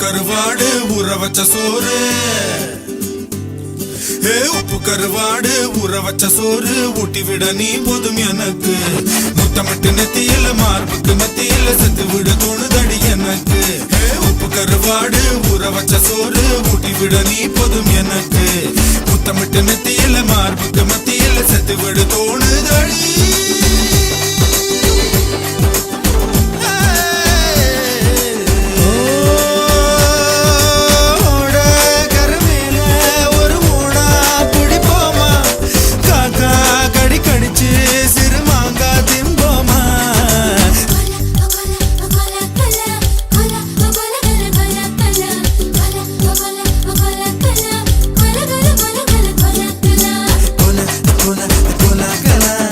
கருவாடு ஊற வச்ச சோறு உப்பு கருவாடு ஊற வச்ச சோறு ஊட்டி விட நீ போதும் எனக்கு முத்தமிட்டு நெத்தியில மார்புக்கு மத்தியில செத்து விட தோணுதடி எனக்கு உப்பு கருவாடு ஊற வச்ச சோறு ஊட்டி விட நீ போதும் எனக்கு முத்தமிட்டு நெத்தியில மார்புக்கு மத்தியில செத்து விட தோணுதடி Cola, cola, cola,